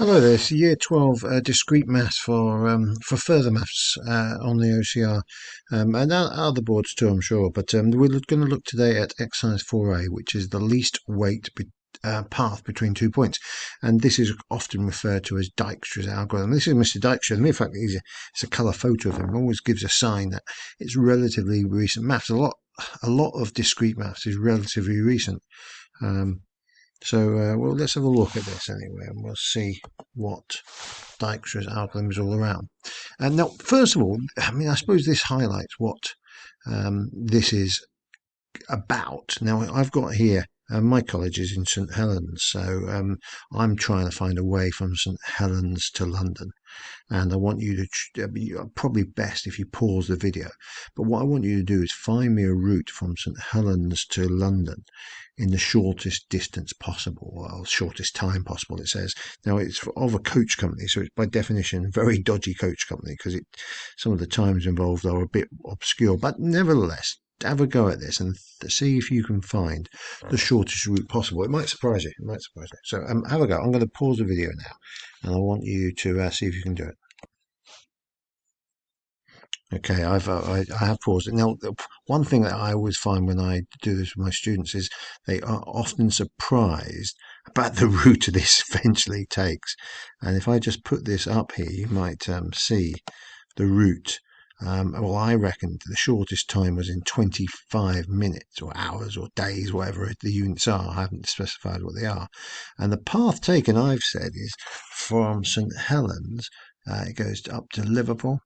Hello there, it's Year 12 Discrete Maths for further maths on the OCR and other boards too, I'm sure. But we're going to look today at exercise 4a, which is the least weight path between 2 points. And this is often referred to as Dijkstra's algorithm. This is Mr. Dijkstra. The mere fact that it's a colour photo of him always gives a sign that it's relatively recent maths. A lot of discrete maths is relatively recent. Well, let's have a look at this anyway, and we'll see what Dijkstra's algorithm is all around. And now, first of all, I suppose this highlights what this is about. Now, I've got here, my college is in St Helens, so I'm trying to find a way from St Helens to London. And I want you to, probably best if you pause the video, but what I want you to do is find me a route from St Helens to London in the shortest distance possible, or shortest time possible, it says. Now, it's of a coach company, so it's by definition a very dodgy coach company, because some of the times involved are a bit obscure, but nevertheless, have a go at this and see if you can find the shortest route possible. It might surprise you. So have a go. I'm going to pause the video now, and I want you to see if you can do it. Okay, I have paused it. Now, one thing that I always find when I do this with my students is they are often surprised about the route this eventually takes. And if I just put this up here, you might see the route. Well, I reckon the shortest time was in 25 minutes or hours or days, whatever the units are. I haven't specified what they are. And the path taken, I've said, is from St Helens. It goes up to Liverpool.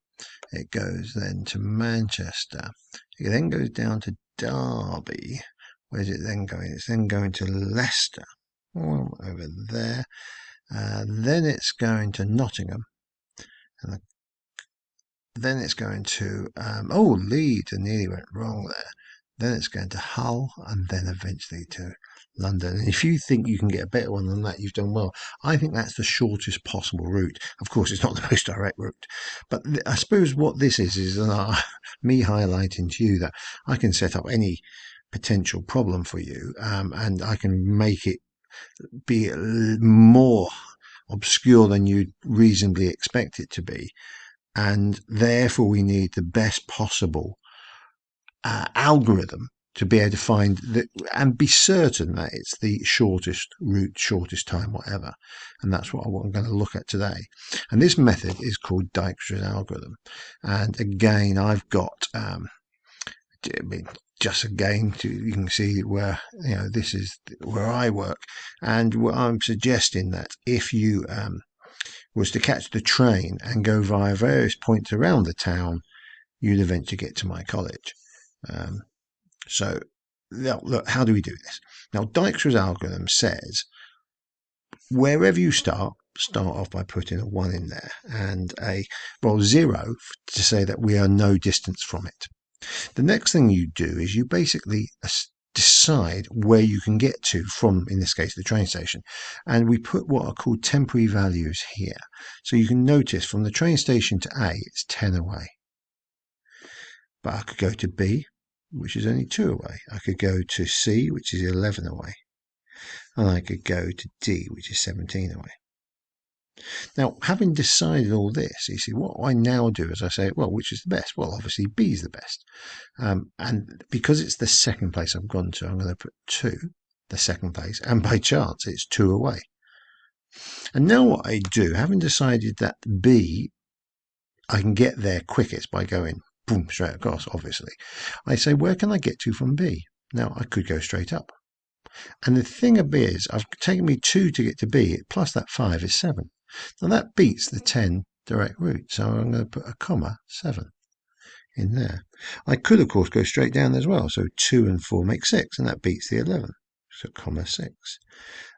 It goes then to Manchester. It then goes down to Derby. Where's it then going? It's then going to Leicester. Over there. Then it's going to Nottingham. And then it's going to, Leeds. I nearly went wrong there. Then it's going to Hull, and then eventually to London. And if you think you can get a better one than that, you've done well. I think that's the shortest possible route. Of course, it's not the most direct route, but I suppose what this is me highlighting to you that I can set up any potential problem for you, and I can make it be more obscure than you'd reasonably expect it to be. And therefore, we need the best possible algorithm to be able to find that and be certain that it's the shortest route, shortest time, whatever. And that's what I'm going to look at today. And this method is called Dijkstra's algorithm. And again, I've got just again you can see where this is where I work, and what I'm suggesting that if you was to catch the train and go via various points around the town, you'd eventually get to my college. So now, look, how do we do this? Now, Dijkstra's algorithm says wherever you start off by putting a 1 in there and a 0 to say that we are no distance from it. The next thing you do is you basically decide where you can get to from, in this case, the train station. And we put what are called temporary values here. So you can notice from the train station to A, it's 10 away. But I could go to B, which is only 2 away. I could go to C, which is 11 away. And I could go to D, which is 17 away. Now, having decided all this, you see, what I now do is I say, well, which is the best? Well, obviously B is the best. And because it's the second place I've gone to, I'm going to put 2, the second place, and by chance it's 2 away. And now what I do, having decided that B, I can get there quickest by going boom, straight across, obviously, I say, where can I get to from B? Now, I could go straight up. And the thing of B is, I've taken me 2 to get to B, plus that 5 is 7. Now, that beats the 10 direct route, so I'm going to put a comma 7 in there. I could, of course, go straight down as well, so 2 and 4 make 6, and that beats the 11, so comma 6.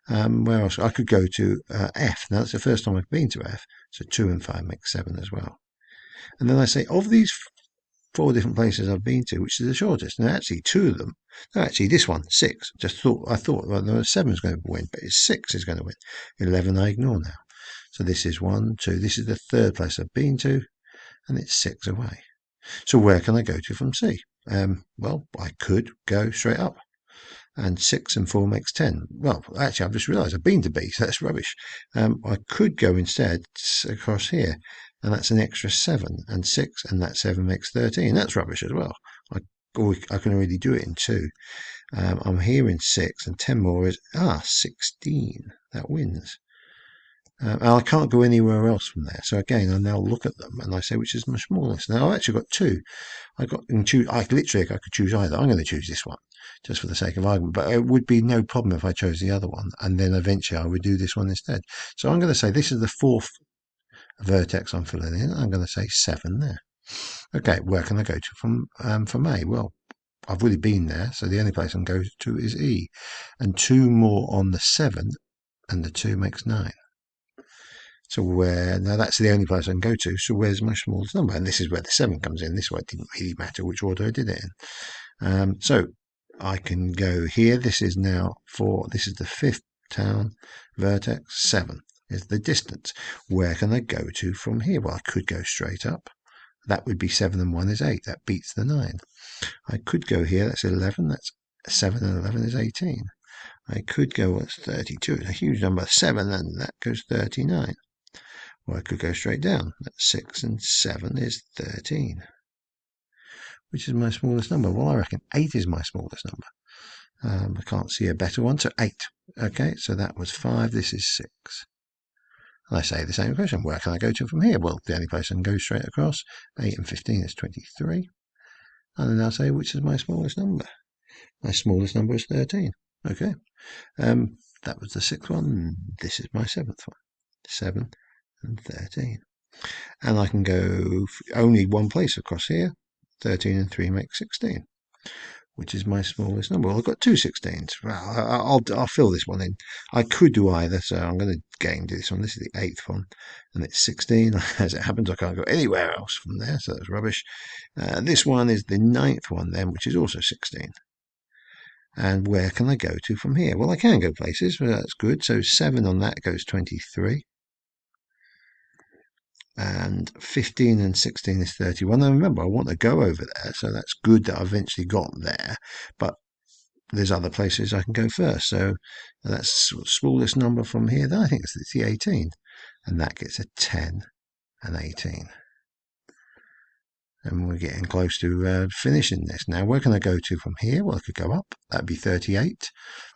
Where else? I could go to F. Now, that's the first time I've been to F, so 2 and 5 make 7 as well. And then I say, of these 4 different places I've been to, which is the shortest? And actually, 2 of them, no, actually, this one, 6. I thought well, 7 is going to win, but it's 6 is going to win. 11 I ignore now. So this is 1, 2. This is the third place I've been to, and it's 6 away. So where can I go to from C? Well, I could go straight up. and 6 and 4 makes 10. Well, actually, I've just realised I've been to B, so that's rubbish. I could go instead across here, and that's an extra 7 and 6, and that 7 makes 13. That's rubbish as well. I can already do it in 2. I'm here in 6, and 10 more is 16. That wins. And I can't go anywhere else from there. So again, I now look at them and I say which is my smallest. Now I've actually got 2. I could choose either. I'm going to choose this one just for the sake of argument. But it would be no problem if I chose the other one, and then eventually I would do this one instead. So I'm going to say this is the 4th vertex I'm filling in. I'm going to say 7 there. Okay, where can I go to from A? Well, I've already been there, so the only place I can go to is E. And 2 more on the 7, and the 2 makes 9. So now that's the only place I can go to. So where's my smallest number? And this is where the 7 comes in. This is why it didn't really matter which order I did it in. So I can go here. This is now this is the 5th town vertex. 7 is the distance. Where can I go to from here? Well, I could go straight up. That would be 7 and 1 is 8. That beats the 9. I could go here. That's 11. That's 7 and 11 is 18. I could go, what's 32? It's a huge number. 7, and that goes 39. Or I could go straight down. That's 6 and 7 is 13. Which is my smallest number? Well, I reckon 8 is my smallest number. I can't see a better one. So 8. Okay, so that was 5. This is 6. And I say the same question. Where can I go to from here? Well, the only place I can go straight across. 8 and 15 is 23. And then I'll say, which is my smallest number? My smallest number is 13. Okay. That was the 6th one. This is my 7th one. 7 and 13. And I can go only one place across here. 13 and 3 make 16, which is my smallest number. Well, I've got 2 16s. Well, I'll fill this one in. I could do either, so I'm going to again do this one. This is the 8th one, and it's 16. As it happens, I can't go anywhere else from there, so that's rubbish. This one is the 9th one then, which is also 16. And where can I go to from here? Well, I can go places, but that's good. So 7 on that goes 23. And 15 and 16 is 31. Now remember, I want to go over there, so that's good that I eventually got there. But there's other places I can go first. So that's the smallest number from here. I think it's the 18. And that gets a 10 and 18. And we're getting close to finishing this. Now, where can I go to from here? Well, I could go up. That'd be 38.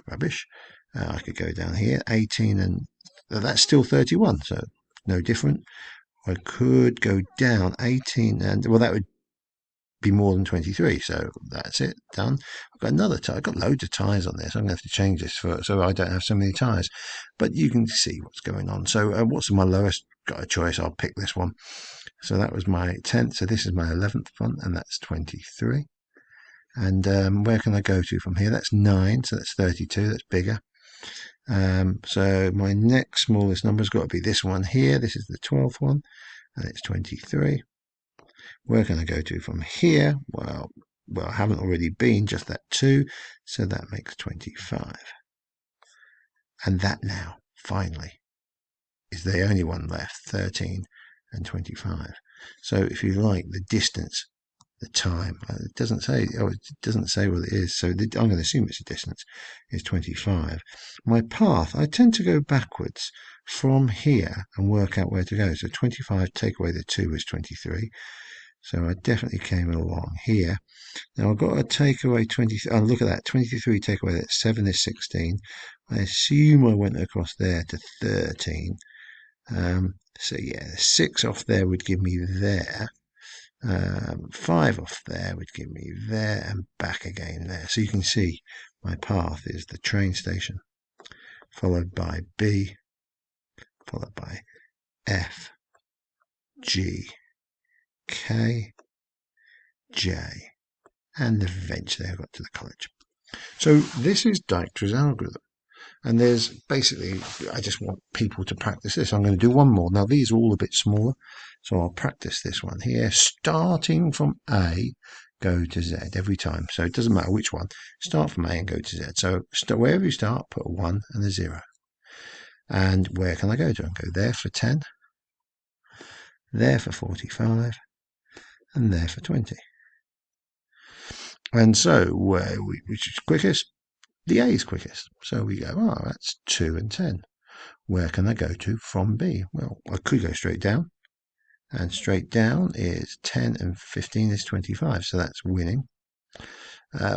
Rubbish. I could go down here. 18 and that's still 31. So no different. I could go down 18 and, well, that would be more than 23. So that's it, done. I've got another tie. I've got loads of ties on this. I'm going to have to change this so I don't have so many ties. But you can see what's going on. So what's my lowest? Got a choice. I'll pick this one. So that was my 10th. So this is my 11th one, and that's 23. And where can I go to from here? That's 9. So that's 32. That's bigger. So my next smallest number has got to be this one here. This is the 12th one, and it's 23. Where can I go to from here? Well, I haven't already been, just that 2, so that makes 25. And that now, finally, is the only one left, 13 and 25. So if you like, the distance, the time, it doesn't say, it doesn't say what it is, so I'm going to assume it's a distance, is 25. My path, I tend to go backwards from here and work out where to go. So 25, take away the 2 is 23. So I definitely came along here. Now I've got to take away 20. Oh, look at that. 23 take away that 7 is 16. I assume I went across there to 13. So yeah, 6 off there would give me there. 5 off there would give me there and back again there. So you can see my path is the train station, followed by B, followed by F, G, K, J, and eventually I got to the college. So this is Dijkstra's algorithm. And there's basically, I just want people to practice this. I'm going to do one more. Now these are all a bit smaller, so I'll practice this one here. Starting from A, go to Z every time. So it doesn't matter which one. Start from A and go to Z. So wherever you start, put a 1 and a 0. And where can I go to? I can go there for 10, there for 45, and there for 20. And so, which is quickest? the A is quickest. So we go, oh, that's 2 and 10. Where can I go to from B? Well, I could go straight down. And straight down is 10 and 15 is 25. So that's winning.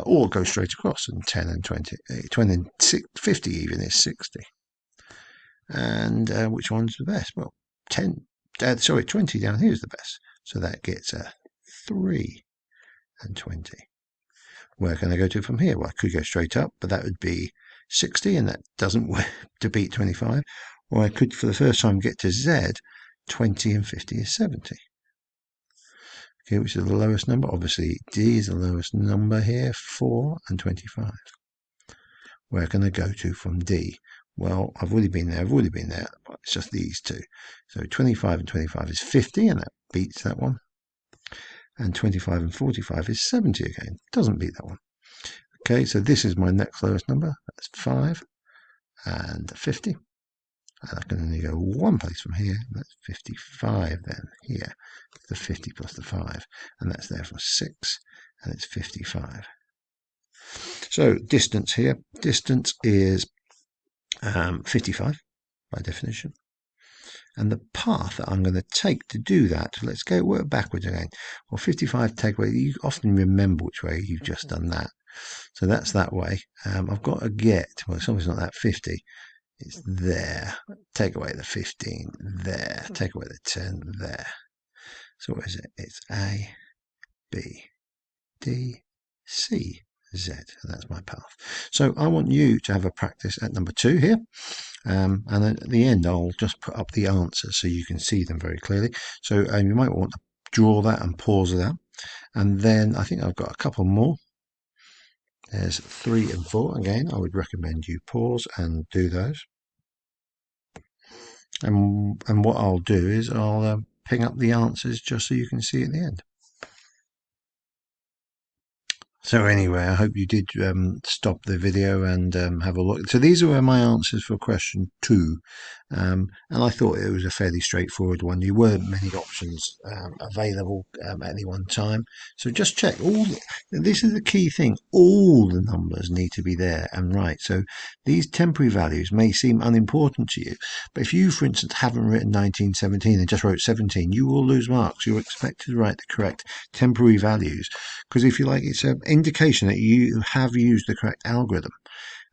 Or go straight across, and 10 and 20, 20 and 50 even is 60. And which one's the best? Well, 20 down here is the best. So that gets a 3 and 20. Where can I go to from here? Well, I could go straight up, but that would be 60, and that doesn't to beat 25. Or I could, for the first time, get to Z. 20 and 50 is 70. Okay, which is the lowest number? Obviously, D is the lowest number here, 4 and 25. Where can I go to from D? Well, I've already been there, but it's just these two. So 25 and 25 is 50, and that beats that one. And 25 and 45 is 70 again. Doesn't beat that one. Okay, so this is my next lowest number. That's 5 and 50. And I can only go one place from here. That's 55 then. Here, the 50 plus the 5. And that's therefore 6. And it's 55. So distance here. Distance is 55 by definition. And the path that I'm going to take to do that, let's go work backwards again. Well, 55 take away, you often remember which way you've just done that. So that's that way. I've got to get, well, it's obviously not that 50. It's there. Take away the 15 there. Take away the 10 there. So what is it? It's A, B, D, C, Z. And that's my path. So I want you to have a practice at number 2 here. And then at the end, I'll just put up the answers so you can see them very clearly. So you might want to draw that and pause it out. And then I think I've got a couple more. There's 3 and 4. Again, I would recommend you pause and do those. And what I'll do is I'll ping up the answers just so you can see at the end. So anyway, I hope you did stop the video and have a look. So these are my answers for question 2. And I thought it was a fairly straightforward one. There weren't many options available at any one time. So just check this is the key thing. All the numbers need to be there and right. So these temporary values may seem unimportant to you. But if you, for instance, haven't written 1917 and just wrote 17, you will lose marks. You're expected to write the correct temporary values. Because if you like, it's an indication that you have used the correct algorithm.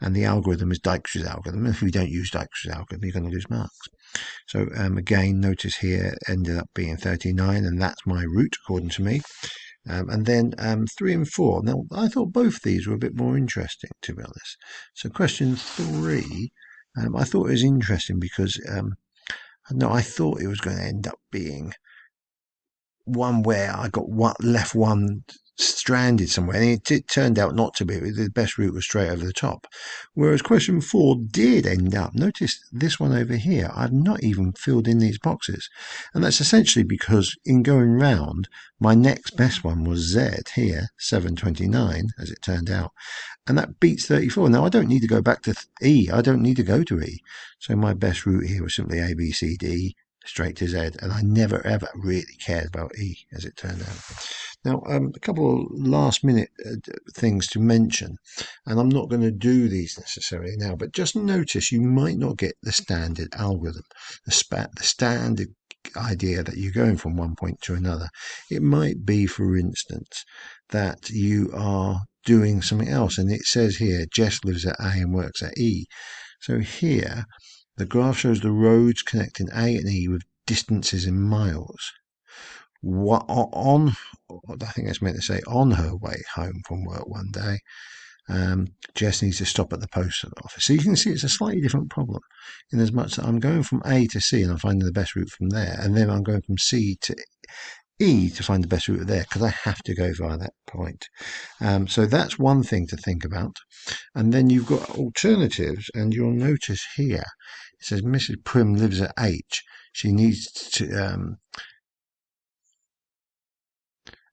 And the algorithm is Dijkstra's algorithm. If you don't use Dijkstra's algorithm, you're going to lose marks. So again, notice here ended up being 39, and that's my route according to me. And then 3 and 4. Now, I thought both these were a bit more interesting, to be honest. So question 3, I thought it was interesting because I thought it was going to end up being one where I got left one stranded somewhere, and it turned out not to be. The best route was straight over the top. Whereas question 4 did end up, notice this one over here, I've not even filled in these boxes. And that's essentially because in going round, my next best one was Z here, 729, as it turned out. And that beats 34. Now, I don't need to go back to E. I don't need to go to E. So my best route here was simply A, B, C, D, straight to Z. And I never, ever really cared about E, as it turned out. Now, a couple of last-minute things to mention, and I'm not going to do these necessarily now, but just notice you might not get the standard algorithm, the standard idea that you're going from one point to another. It might be, for instance, that you are doing something else, and it says here, Jess lives at A and works at E. So here, the graph shows the roads connecting A and E with distances in miles. I think it's meant to say on her way home from work one day, Jess needs to stop at the post office. So you can see it's a slightly different problem in as much that I'm going from A to C and I'm finding the best route from there, and then I'm going from C to E to find the best route there because I have to go via that point. So that's one thing to think about. And then you've got alternatives, and you'll notice here it says Mrs. Prim lives at H. She needs to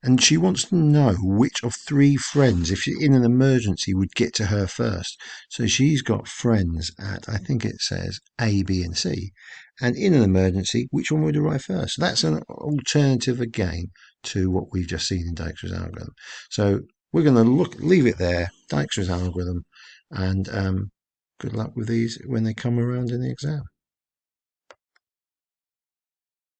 and she wants to know which of 3 friends, if she's in an emergency, would get to her first. So she's got friends at, I think it says A, B, and C. And in an emergency, which one would arrive first? So that's an alternative again to what we've just seen in Dijkstra's algorithm. So we're going to leave it there, Dijkstra's algorithm, And good luck with these when they come around in the exam.